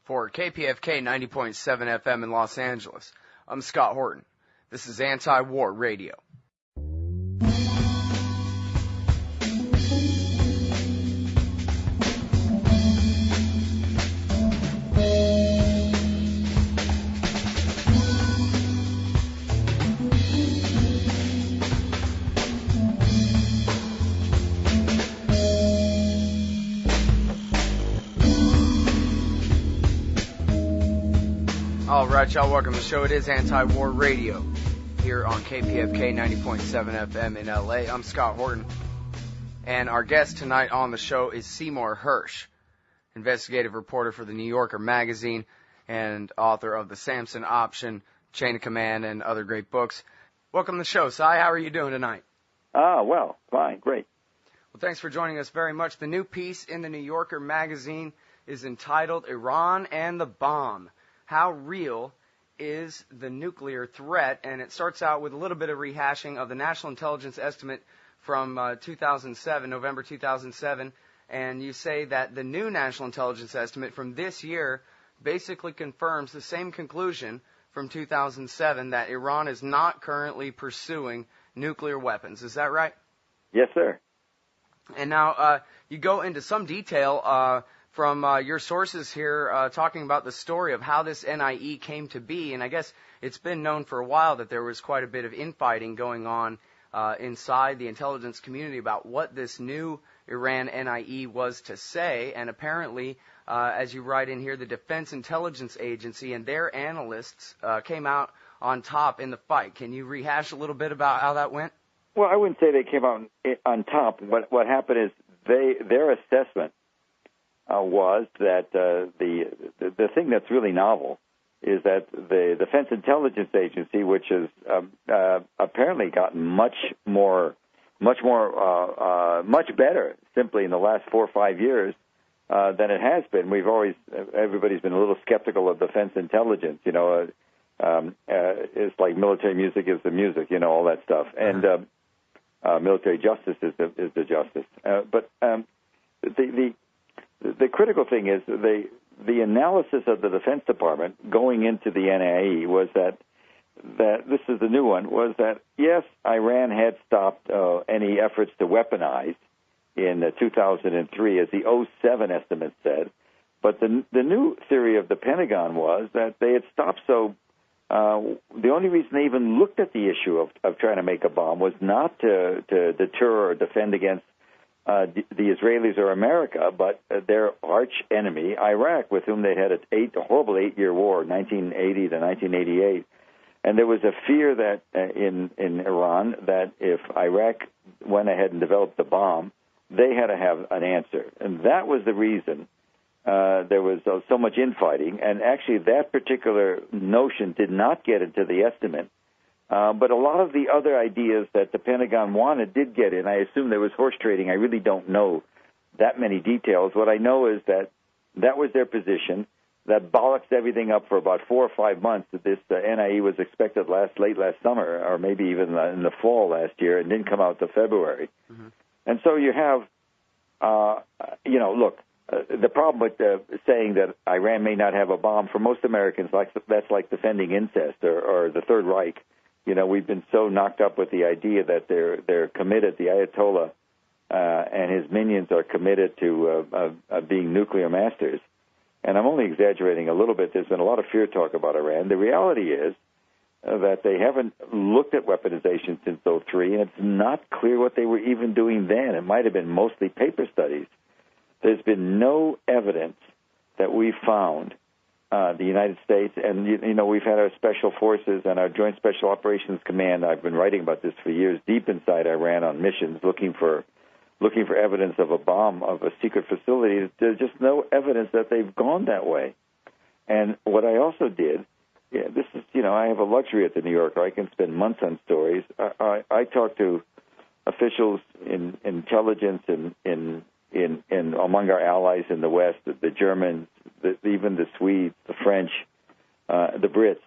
For KPFK 90.7 FM in Los Angeles, I'm Scott Horton. This is Anti-War Radio. All right, y'all, welcome to the show. It is Anti-War Radio here on KPFK 90.7 FM in LA. I'm Scott Horton, and our guest tonight on the show is Seymour Hersh, investigative reporter for the New Yorker magazine and author of The Samson Option, Chain of Command, and other great books. Welcome to the show, Cy. How are you doing tonight? Well, fine, great. Well, thanks for joining us very much. The new piece in the New Yorker magazine is entitled Iran and the Bomb. How real is the nuclear threat? And it starts out with a little bit of rehashing of the National Intelligence Estimate from 2007, November 2007. And you say that the new National Intelligence Estimate from this year basically confirms the same conclusion from 2007, that Iran is not currently pursuing nuclear weapons. Is that right? Yes, sir. And now you go into some detail from your sources here talking about the story of how this NIE came to be. And I guess it's been known for a while that there was quite a bit of infighting going on inside the intelligence community about what this new Iran NIE was to say. And apparently, as you write in here, the Defense Intelligence Agency and their analysts came out on top in the fight. Can you rehash a little bit about how that went? Well, I wouldn't say they came out on top. What happened is their assessment was that the thing that's really novel is that the Defense Intelligence Agency, which has apparently gotten much better simply in the last 4 or 5 years than it has been. Everybody's been a little skeptical of defense intelligence. It's like military music is the music, all that stuff, and military justice is the justice. But the critical thing is the analysis of the Defense Department going into the NIE was that this is the new one, was that, yes, Iran had stopped any efforts to weaponize in 2003, as the 07 estimate said, but the new theory of the Pentagon was that they had stopped the only reason they even looked at the issue of trying to make a bomb was not to deter or defend against the Israelis or America, but their arch enemy, Iraq, with whom they had a horrible 8-year war, 1980 to 1988. And there was a fear that in Iran that if Iraq went ahead and developed the bomb, they had to have an answer. And that was the reason there was so much infighting. And actually that particular notion did not get into the estimate. But a lot of the other ideas that the Pentagon wanted did get in. I assume there was horse trading. I really don't know that many details. What I know is that was their position. That bollocked everything up for about 4 or 5 months. That this NIE was expected late last summer, or maybe even in the fall last year, and didn't come out till February. Mm-hmm. And so you have, the problem with saying that Iran may not have a bomb, for most Americans, that's like defending incest or the Third Reich. We've been so knocked up with the idea that they're committed, the Ayatollah and his minions are committed to being nuclear masters. And I'm only exaggerating a little bit. There's been a lot of fear talk about Iran. The reality is that they haven't looked at weaponization since '03, and it's not clear what they were even doing then. It might have been mostly paper studies. There's been no evidence that we found the United States, and we've had our special forces and our Joint Special Operations Command. I've been writing about this for years, deep inside Iran on missions, looking for evidence of a bomb of a secret facility. There's just no evidence that they've gone that way. And what I also did, this is, I have a luxury at the New Yorker. I can spend months on stories. I talked to officials in intelligence in among our allies in the West, the Germans, even the Swedes, the French, the Brits,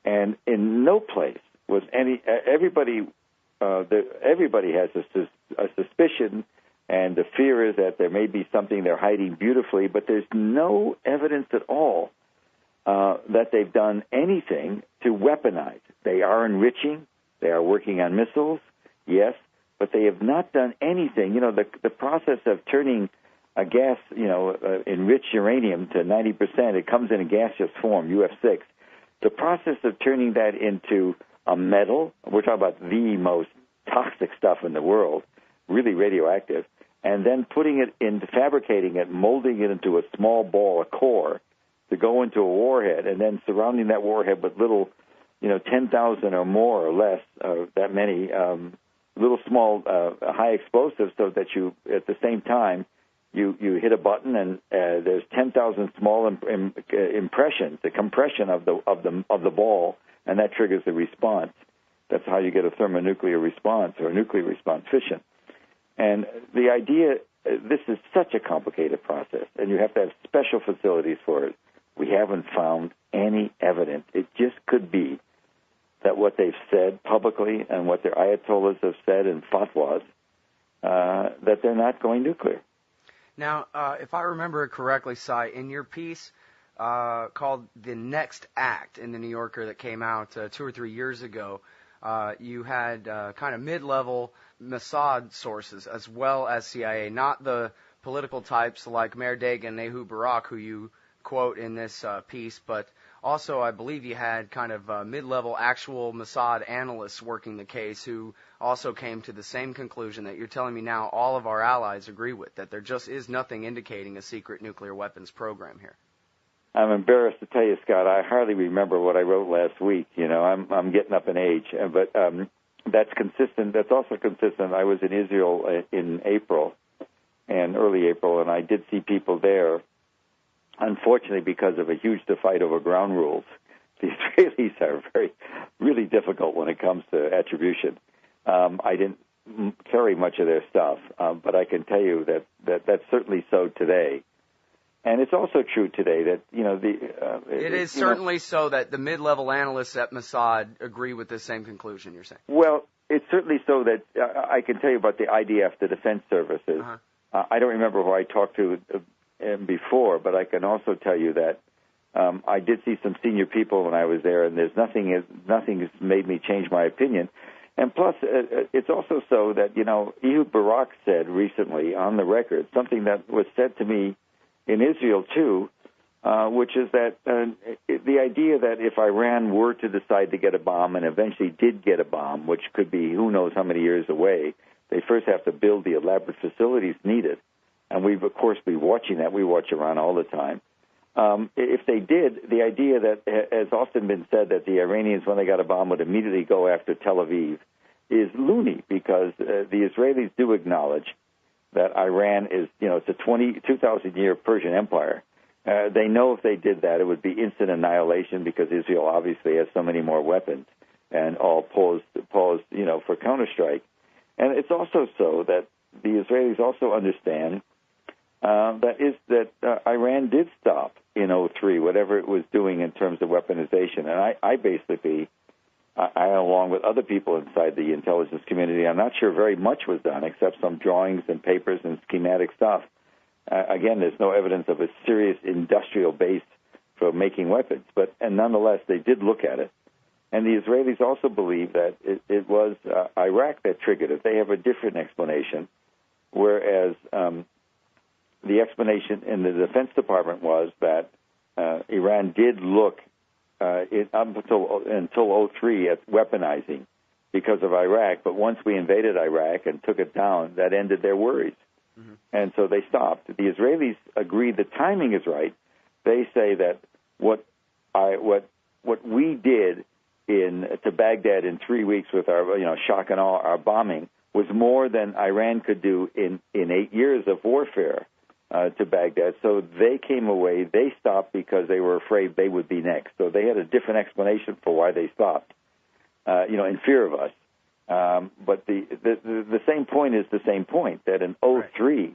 and in no place was everybody has a suspicion And the fear is that there may be something they're hiding beautifully, but there's no evidence at all that they've done anything to weaponize. They are enriching. They are working on missiles, yes, but they have not done anything. You know, the process of turning a gas, enriched uranium to 90%, it comes in a gaseous form, UF6. The process of turning that into a metal, we're talking about the most toxic stuff in the world, really radioactive, and then putting it into fabricating it, molding it into a small ball, a core, to go into a warhead, and then surrounding that warhead with little, 10,000 or more or less, that many, little small high explosives, so that you, at the same time, you hit a button and there's 10,000 small impressions, the compression of the ball, and that triggers the response. That's how you get a thermonuclear response or a nuclear response, fission. And the idea, this is such a complicated process, and you have to have special facilities for it. We haven't found any evidence. It just could be that what they've said publicly and what their ayatollahs have said in fatwas, that they're not going nuclear. Now, if I remember it correctly, Cy, in your piece called The Next Act in the New Yorker that came out 2 or 3 years ago, you had kind of mid-level Mossad sources as well as CIA, not the political types like Mayor Dagan and Ehud Barak, who you quote in this piece, but also I believe you had kind of mid-level actual Mossad analysts working the case who also came to the same conclusion that you're telling me now all of our allies agree with, that there just is nothing indicating a secret nuclear weapons program here. I'm embarrassed to tell you, Scott, I hardly remember what I wrote last week. I'm getting up in age, but that's consistent. That's also consistent. I was in Israel in April, and early April, and I did see people there. Unfortunately, because of a huge fight over ground rules, the Israelis are really difficult when it comes to attribution. I didn't carry much of their stuff, but I can tell you that that's certainly so today. And it's also true today that, it is certainly so that the mid-level analysts at Mossad agree with the same conclusion, you're saying? Well, it's certainly so that I can tell you about the IDF, the Defense Services. Uh-huh. I don't remember who I talked to before, but I can also tell you that I did see some senior people when I was there, and there's nothing has made me change my opinion. And plus, it's also so that, Ehud Barak said recently on the record something that was said to me in Israel, too, which is that the idea that if Iran were to decide to get a bomb and eventually did get a bomb, which could be who knows how many years away, they first have to build the elaborate facilities needed. And we've, of course, been watching that. We watch Iran all the time. If they did, the idea that has often been said that the Iranians, when they got a bomb, would immediately go after Tel Aviv is loony, because the Israelis do acknowledge that Iran is, it's a 2,000-year Persian empire. They know if they did that, it would be instant annihilation, because Israel obviously has so many more weapons and all posed, for counterstrike. And it's also so that the Israelis also understand that Iran did stop in 2003, whatever it was doing in terms of weaponization. And I basically, along with other people inside the intelligence community, I'm not sure very much was done except some drawings and papers and schematic stuff. Again, there's no evidence of a serious industrial base for making weapons, and nonetheless, they did look at it. And the Israelis also believe that it was Iraq that triggered it. They have a different explanation, whereas the explanation in the Defense Department was that Iran did look up until 2003 at weaponizing because of Iraq, but once we invaded Iraq and took it down, that ended their worries. Mm-hmm. And so they stopped. The Israelis agree the timing is right. They say that what we did to Baghdad in 3 weeks with our shock and awe, our bombing, was more than Iran could do in 8 years of warfare to Baghdad. So they came away. They stopped because they were afraid they would be next. So they had a different explanation for why they stopped, in fear of us. But the same point is the same point, that in 2003,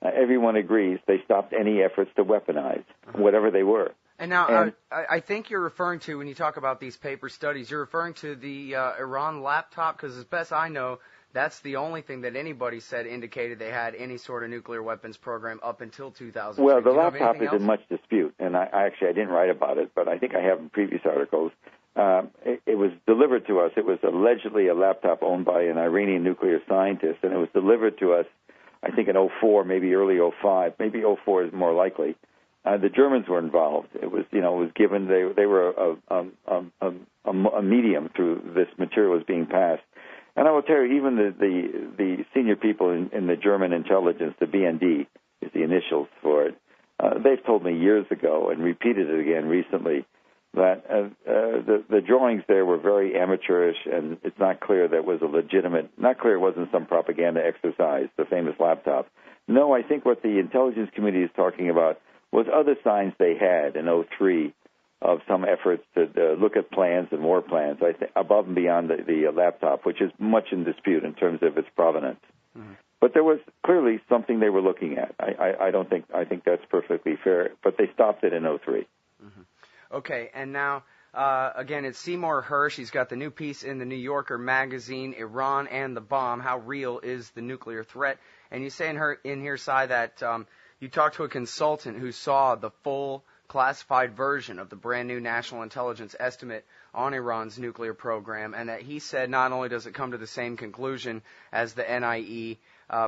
everyone agrees they stopped any efforts to weaponize, whatever they were. And now, I think you're referring to, when you talk about these paper studies, you're referring to the Iran laptop, because as best I know, That's the only thing that anybody said indicated they had any sort of nuclear weapons program up until 2002. Well, the laptop is in much dispute, and I didn't write about it, but I think I have in previous articles. It was delivered to us. It was allegedly a laptop owned by an Iranian nuclear scientist, and it was delivered to us, I think, in 04, maybe early 05, maybe 04 is more likely. The Germans were involved. It was given. They were a medium through this material was being passed. And I will tell you, even the senior people in the German intelligence, the BND is the initials for it, they've told me years ago and repeated it again recently that the drawings there were very amateurish, and it's not clear that was not clear it wasn't some propaganda exercise, the famous laptop. No, I think what the intelligence community is talking about was other signs they had in 03 of some efforts to look at plans and more plans, I think, above and beyond the laptop, which is much in dispute in terms of its provenance. Mm-hmm. But there was clearly something they were looking at. I think that's perfectly fair, but they stopped it in 03. Mm-hmm. Okay, and now, again, it's Seymour Hersh. He's got the new piece in the New Yorker magazine, Iran and the Bomb, How Real is the Nuclear Threat? And you say in here, Cy, that you talked to a consultant who saw the full classified version of the brand new national intelligence estimate on Iran's nuclear program, and that he said not only does it come to the same conclusion as the NIE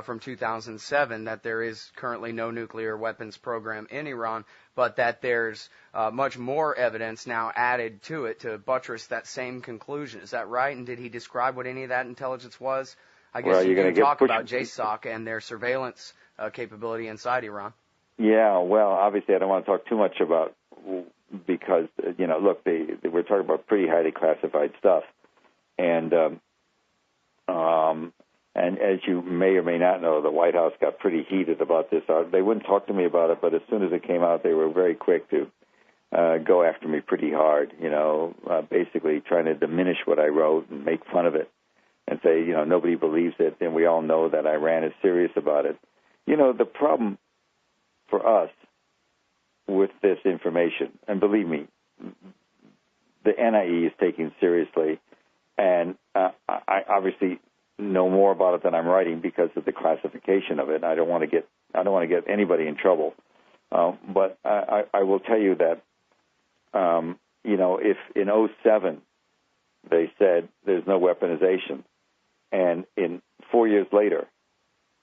from 2007, that there is currently no nuclear weapons program in Iran, but that there's much more evidence now added to it to buttress that same conclusion. Is that right? And did he describe what any of that intelligence was? I guess you can talk about JSOC and their surveillance capability inside Iran. Yeah, well, obviously I don't want to talk too much about, because, look, we're talking about pretty highly classified stuff. And as you may or may not know, the White House got pretty heated about this. They wouldn't talk to me about it, but as soon as it came out, they were very quick to go after me pretty hard, basically trying to diminish what I wrote and make fun of it and say, nobody believes it, and we all know that Iran is serious about it. The problem for us with this information, and believe me, the NIE is taken seriously, and I obviously know more about it than I'm writing because of the classification of it. I don't want to get anybody in trouble, but I will tell you that if in 07 they said there's no weaponization, and in 4 years later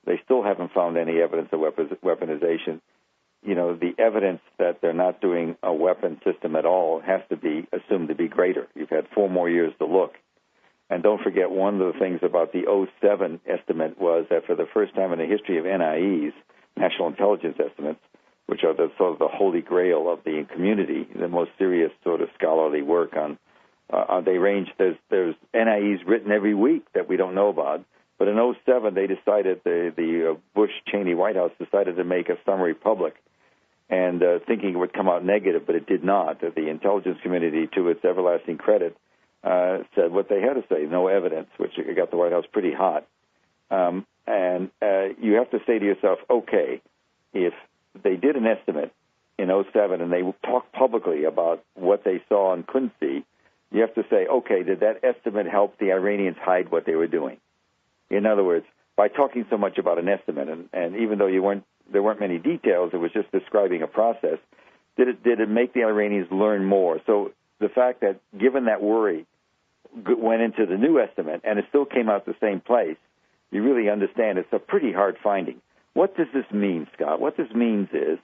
they still haven't found any evidence of weaponization, the evidence that they're not doing a weapon system at all has to be assumed to be greater. You've had 4 more years to look. And don't forget, one of the things about the 07 estimate was that for the first time in the history of NIEs, National Intelligence Estimates, which are sort of the holy grail of the community, the most serious sort of scholarly work on, they range, there's NIEs written every week that we don't know about. But in 07, they decided, the Bush-Cheney White House decided to make a summary public, and thinking it would come out negative, but it did not. The intelligence community, to its everlasting credit, said what they had to say, no evidence, which got the White House pretty hot. And you have to say to yourself, okay, if they did an estimate in 07 and they talked publicly about what they saw and couldn't see, you have to say, okay, did that estimate help the Iranians hide what they were doing? In other words, by talking so much about an estimate, and even though there weren't many details, it was just describing a process, did it make the Iranians learn more? So the fact that, given that worry went into the new estimate and it still came out the same place, you really understand it's a pretty hard finding. What does this mean, Scott? What this means is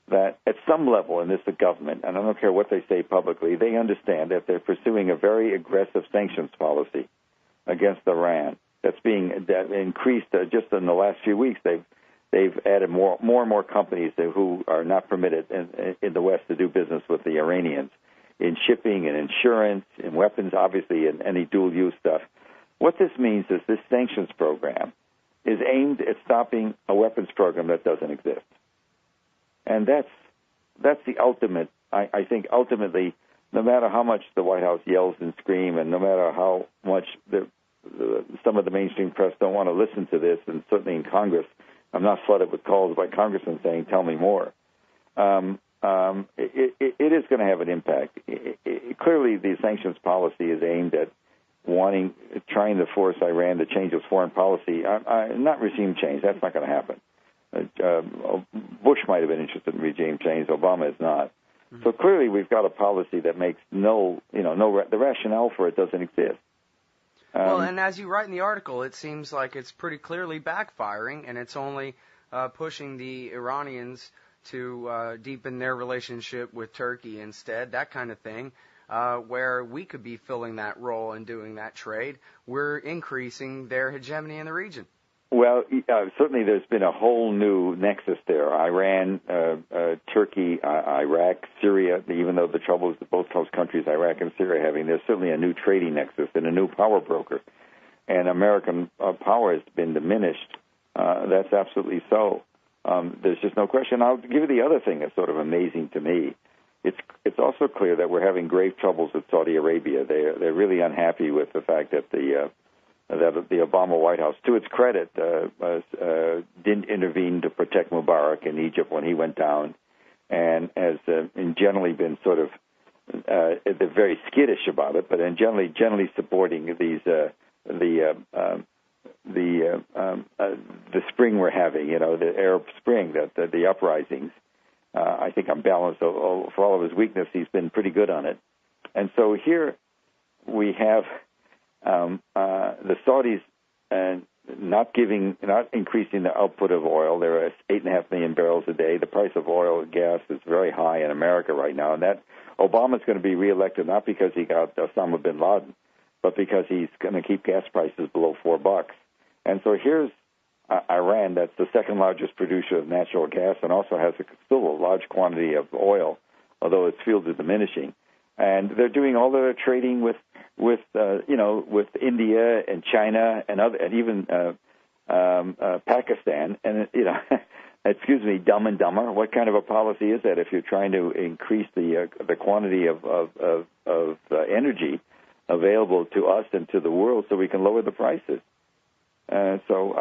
that at some level in this government, and I don't care what they say publicly, they understand that they're pursuing a very aggressive sanctions policy against Iran. That's being increased just in the last few weeks. They've added more and more companies who are not permitted in the West to do business with the Iranians in shipping and insurance, in weapons, obviously, and any dual-use stuff. What this means is this sanctions program is aimed at stopping a weapons program that doesn't exist. And that's the ultimate. I think ultimately, no matter how much the White House yells and screams, and no matter how much some of the mainstream press don't want to listen to this, and certainly in Congress, I'm not flooded with calls by congressmen saying, tell me more. It is going to have an impact. Clearly, the sanctions policy is aimed at trying to force Iran to change its foreign policy. Not regime change. That's not going to happen. Bush might have been interested in regime change. Obama is not. Mm-hmm. So clearly, we've got a policy that makes the rationale for it doesn't exist. Well, and as you write in the article, it seems like it's pretty clearly backfiring, and it's only pushing the Iranians to deepen their relationship with Turkey instead, that kind of thing, where we could be filling that role and doing that trade. We're increasing their hegemony in the region. Well, certainly there's been a whole new nexus there. Iran, Turkey, Iraq, Syria, even though the troubles that both those countries, Iraq and Syria, are having, there's certainly a new trading nexus and a new power broker. And American power has been diminished. That's absolutely so. There's just no question. I'll give you the other thing that's sort of amazing to me. It's also clear that we're having grave troubles with Saudi Arabia. They're really unhappy with the fact that the Obama White House, to its credit, didn't intervene to protect Mubarak in Egypt when he went down, and has generally been sort of they're very skittish about it, but generally supporting the spring we're having, the Arab Spring, the uprisings. I think on balance, for all of his weakness, he's been pretty good on it, and so here we have. The Saudis not increasing the output of oil. There are 8.5 million barrels a day. The price of oil and gas is very high in America right now, and that Obama's going to be reelected not because he got Osama bin Laden, but because he's going to keep gas prices below $4. And so here's Iran, that's the second largest producer of natural gas, and also has still a large quantity of oil, although its fields are diminishing. And they're doing all their trading with India and China and even Pakistan. And excuse me, Dumb and Dumber. What kind of a policy is that if you're trying to increase the quantity of energy available to us and to the world so we can lower the prices? So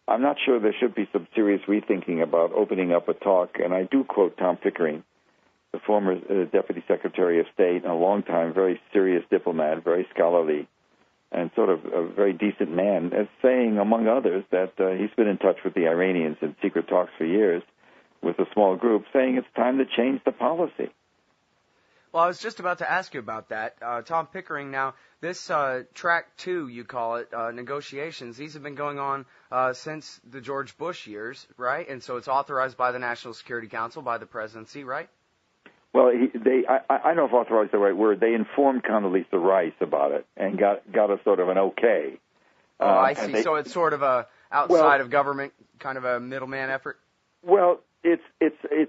I'm not sure there should be some serious rethinking about opening up a talk. And I do quote Tom Pickering, the former Deputy Secretary of State, and a long-time, very serious diplomat, very scholarly, and sort of a very decent man, as saying, among others, that he's been in touch with the Iranians in secret talks for years with a small group, saying it's time to change the policy. Well, I was just about to ask you about that. Tom Pickering, now, this Track 2, you call it, negotiations, these have been going on since the George Bush years, right? And so it's authorized by the National Security Council, by the presidency, right? Well, I don't know if authorized is the right word. They informed Condoleezza Rice about it and got a sort of an okay. Oh, I see. So it's sort of a outside of government, kind of a middleman effort. Well, it's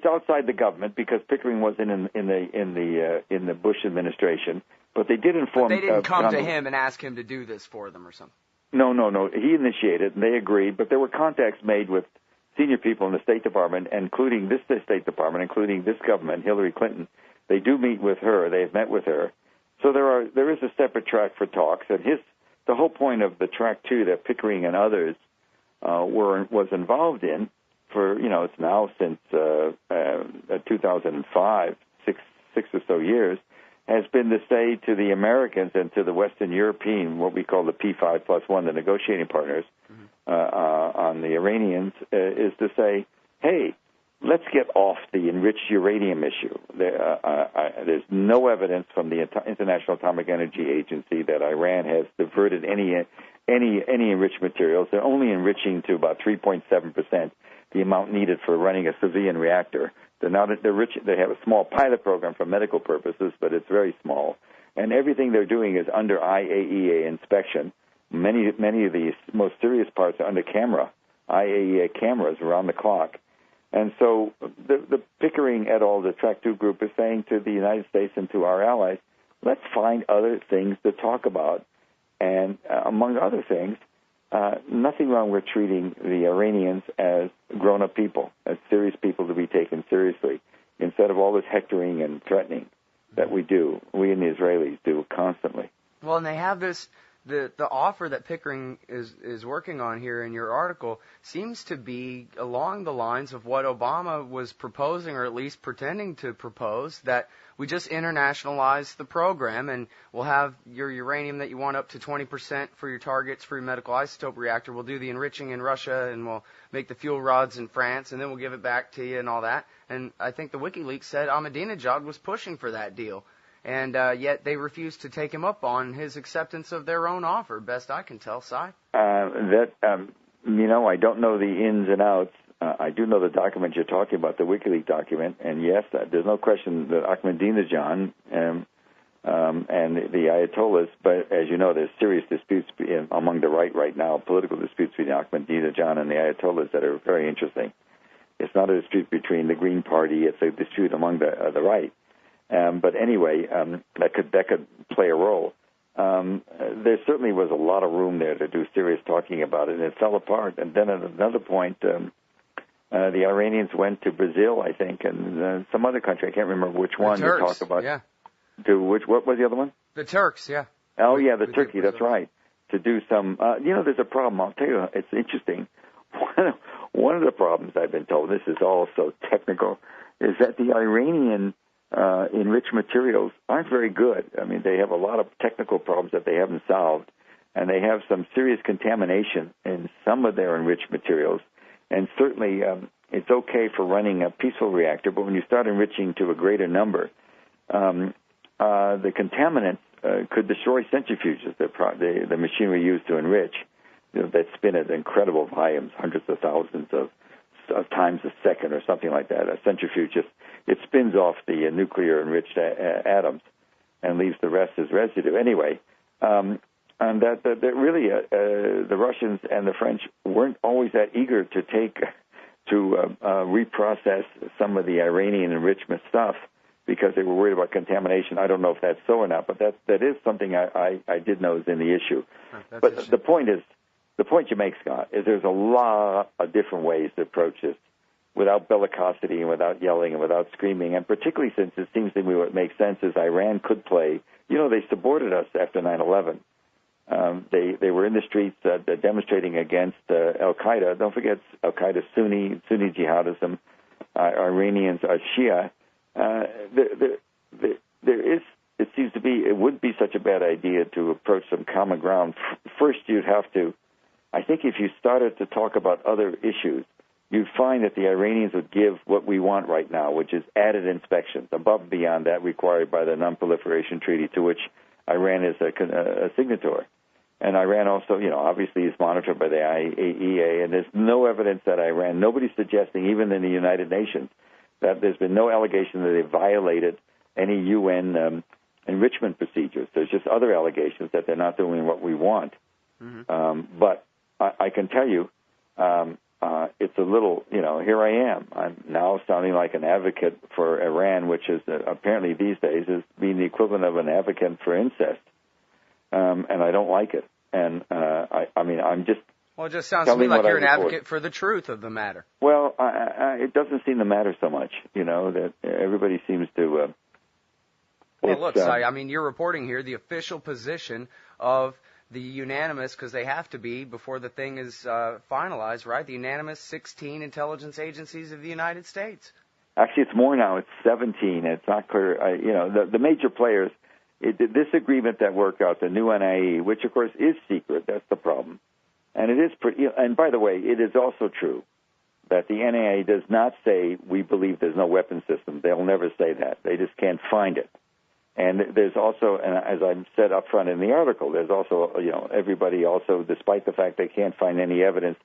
outside the government because Pickering wasn't in the Bush administration, but they did inform. But they didn't come to him and ask him to do this for them or something. No. He initiated, and they agreed. But there were contacts made with senior people in the State Department, including this State Department, including this government, Hillary Clinton. They do meet with her. They have met with her. So there is a separate track for talks. And the whole point of the Track 2 that Pickering and others was involved in for, it's now since 2005, six or so years, has been to say to the Americans and to the Western European, what we call the P5+1, the negotiating partners, on the Iranians, is to say, hey, let's get off the enriched uranium issue. There's no evidence from the International Atomic Energy Agency that Iran has diverted any enriched materials. They're only enriching to about 3.7%, the amount needed for running a civilian reactor. They have a small pilot program for medical purposes, but it's very small. And everything they're doing is under IAEA inspection. Many of the most serious parts are under IAEA cameras around the clock. And so the Pickering et al., the Track 2 group, is saying to the United States and to our allies, let's find other things to talk about. And among other things, nothing wrong with treating the Iranians as grown-up people, as serious people to be taken seriously, instead of all this hectoring and threatening that we and the Israelis do constantly. Well, and they have this the offer that Pickering is working on here in your article seems to be along the lines of what Obama was proposing, or at least pretending to propose, that we just internationalize the program and we'll have your uranium that you want up to 20% for your targets for your medical isotope reactor. We'll do the enriching in Russia and we'll make the fuel rods in France and then we'll give it back to you and all that. And I think the WikiLeaks said Ahmadinejad was pushing for that deal. And yet they refused to take him up on his acceptance of their own offer, best I can tell, Si. I don't know the ins and outs. I do know the document you're talking about, the WikiLeaks document, and yes, there's no question that Ahmadinejad and the Ayatollahs, but as you know, there's serious disputes among the right now, political disputes between Ahmadinejad and the Ayatollahs that are very interesting. It's not a dispute between the Green Party, it's a dispute among the right. But anyway, that could play a role. There certainly was a lot of room there to do serious talking about it, and it fell apart. And then at another point, the Iranians went to Brazil, I think, and some other country. I can't remember which one. The Turks, to talk about. Yeah. What was the other one? The Turks, yeah. Oh, yeah, the Turkey. That's right. To do some. There's a problem. I'll tell you. It's interesting. One of the problems I've been told, this is all so technical, is that the Iranian enriched materials aren't very good. I mean, they have a lot of technical problems that they haven't solved, and they have some serious contamination in some of their enriched materials. And certainly, it's okay for running a peaceful reactor, but when you start enriching to a greater number, the contaminants could destroy centrifuges, the machinery used to enrich, that spin at incredible volumes, hundreds of thousands of times a second or something like that. A centrifuge it spins off the nuclear enriched atoms and leaves the rest as residue. Anyway, and that really the Russians and the French weren't always that eager to reprocess some of the Iranian enrichment stuff because they were worried about contamination. I don't know if that's so or not, but that is something I did know is in the issue. But the point you make, Scott, is there's a lot of different ways to approach this without bellicosity and without yelling and without screaming, and particularly since it seems to me what makes sense is Iran could play. They supported us after 9/11. They were in the streets demonstrating against al-Qaeda. Don't forget al-Qaeda, Sunni jihadism, Iranians are Shia. It seems to be, it would be such a bad idea to approach some common ground. First, you'd have to, I think if you started to talk about other issues, you'd find that the Iranians would give what we want right now, which is added inspections, above and beyond that required by the Non-Proliferation Treaty, to which Iran is a signatory. And Iran also, obviously is monitored by the IAEA, and there's no evidence that Iran, nobody's suggesting, even in the United Nations, that there's been no allegation that they violated any UN enrichment procedures. There's just other allegations that they're not doing what we want. Mm-hmm. But I can tell you, it's a little, here I am. I'm now sounding like an advocate for Iran, which is apparently these days is being the equivalent of an advocate for incest. And I don't like it. And I'm just... Well, it just sounds to me like you're an advocate for the truth of the matter. Well, it doesn't seem to matter so much, that everybody seems to... well, look, you're reporting here the official position of the unanimous, because they have to be before the thing is finalized, right? The unanimous 16 intelligence agencies of the United States. Actually, it's more now. It's 17. It's not clear. The major players, this agreement that worked out, the new NIE, which, of course, is secret. That's the problem. And it is pretty. And by the way, it is also true that the NIA does not say we believe there's no weapon system. They'll never say that. They just can't find it. And there's also, and as I said up front in the article, there's also, everybody also, despite the fact they can't find any evidence,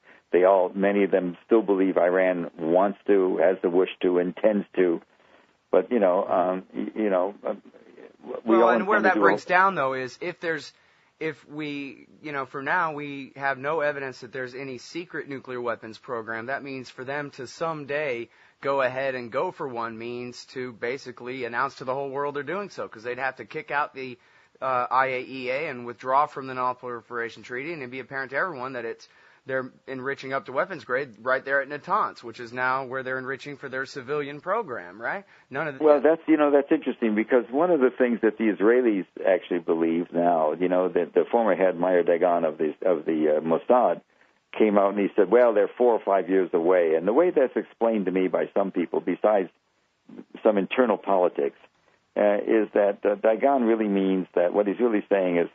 many of them still believe Iran wants to, has the wish to, intends to. But, and where that breaks down, though, is if we, for now, we have no evidence that there's any secret nuclear weapons program, that means for them to someday go ahead and go for one means to basically announce to the whole world they're doing so, because they'd have to kick out the IAEA and withdraw from the Non-Proliferation Treaty, and it'd be apparent to everyone that it's they're enriching up to weapons grade right there at Natanz, which is now where they're enriching for their civilian program, right? Well, that's interesting, because one of the things that the Israelis actually believe now, that the former head Meir Dagan of the Mossad came out and he said, well, they're 4 or 5 years away. And the way that's explained to me by some people, besides some internal politics, is that Dagan really means that what he's really saying is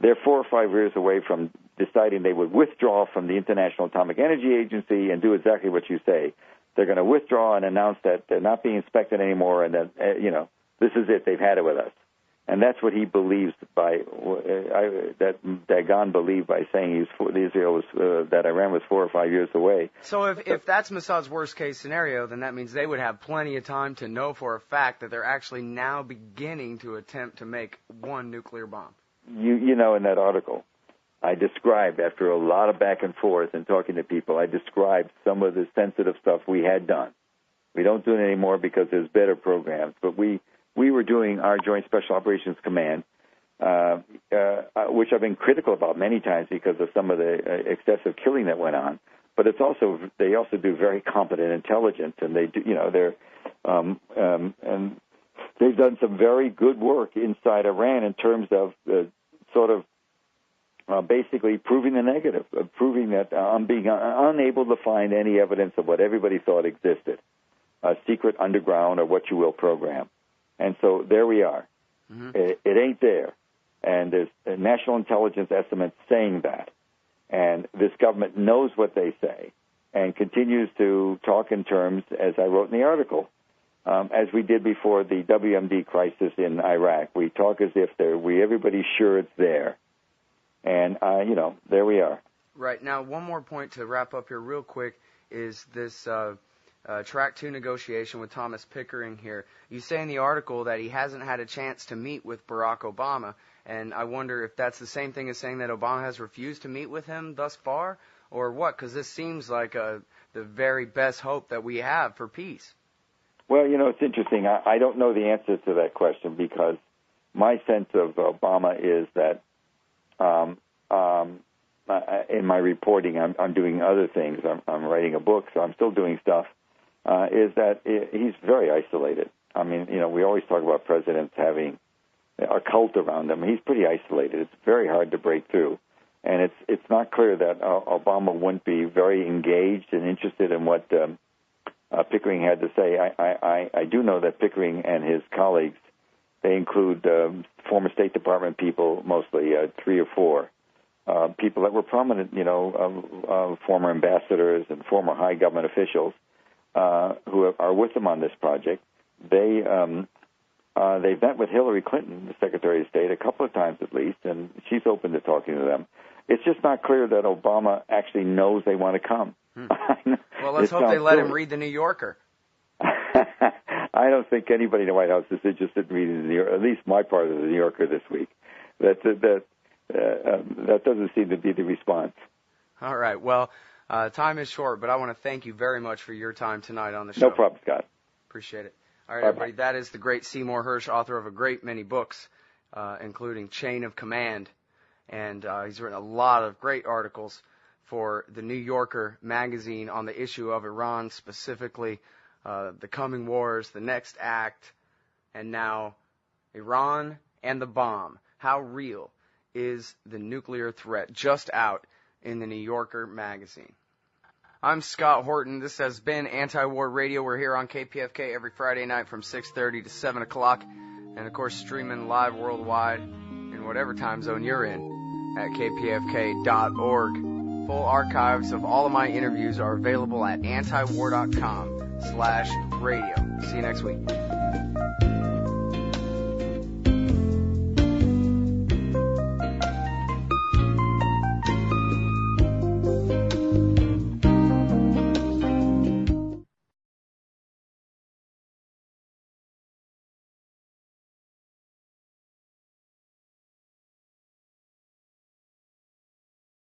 they're 4 or 5 years away from deciding they would withdraw from the International Atomic Energy Agency and do exactly what you say. They're going to withdraw and announce that they're not being inspected anymore, and that this is it. They've had it with us, and that's what he believes that Dagan believed by saying that Iran was 4 or 5 years away. So if that's Mossad's worst case scenario, then that means they would have plenty of time to know for a fact that they're actually now beginning to attempt to make one nuclear bomb. In that article, I described, after a lot of back and forth and talking to people, I described some of the sensitive stuff we had done. We don't do it anymore because there's better programs, but we were doing our Joint Special Operations Command, which I've been critical about many times because of some of the excessive killing that went on. But they also do very competent intelligence, and they do, and they've done some very good work inside Iran in terms of basically proving the negative, proving that I'm being unable to find any evidence of what everybody thought existed, a secret underground or what you will program. And so there we are. Mm-hmm. It ain't there. And there's national intelligence estimates saying that. And this government knows what they say and continues to talk in terms, as I wrote in the article, as we did before the WMD crisis in Iraq. We talk as if everybody's sure it's there. And, there we are. Right. Now, one more point to wrap up here real quick is this Track 2 negotiation with Thomas Pickering here. You say in the article that he hasn't had a chance to meet with Barack Obama, and I wonder if that's the same thing as saying that Obama has refused to meet with him thus far, or what? Because this seems like the very best hope that we have for peace. Well, it's interesting. I don't know the answer to that question, because my sense of Obama is that in my reporting, I'm doing other things. I'm writing a book, so I'm still doing stuff, is that he's very isolated. I mean, we always talk about presidents having a cult around them. He's pretty isolated. It's very hard to break through. And it's not clear that Obama wouldn't be very engaged and interested in what Pickering had to say. I do know that Pickering and his colleagues, they include former State Department people, mostly 3 or 4 people that were prominent, former ambassadors and former high government officials who are with them on this project. They've met with Hillary Clinton, the Secretary of State, a couple of times at least, and she's open to talking to them. It's just not clear that Obama actually knows they want to come. Well, let's hope they let him read the New Yorker. I don't think anybody in the White House is interested in reading the New Yorker, at least my part of the New Yorker this week. That doesn't seem to be the response. All right. Well, time is short, but I want to thank you very much for your time tonight on the show. No problem, Scott. Appreciate it. All right, everybody. That is the great Seymour Hersh, author of a great many books, including Chain of Command. And he's written a lot of great articles for the New Yorker magazine on the issue of Iran, specifically the coming wars, the next act, and now Iran and the bomb. How real is the nuclear threat? Just out in the New Yorker magazine. I'm Scott Horton. This has been Anti-War Radio. We're here on KPFK every Friday night from 6:30 to 7 o'clock. And, of course, streaming live worldwide in whatever time zone you're in at kpfk.org. Full archives of all of my interviews are available at antiwar.com/radio. See you next week.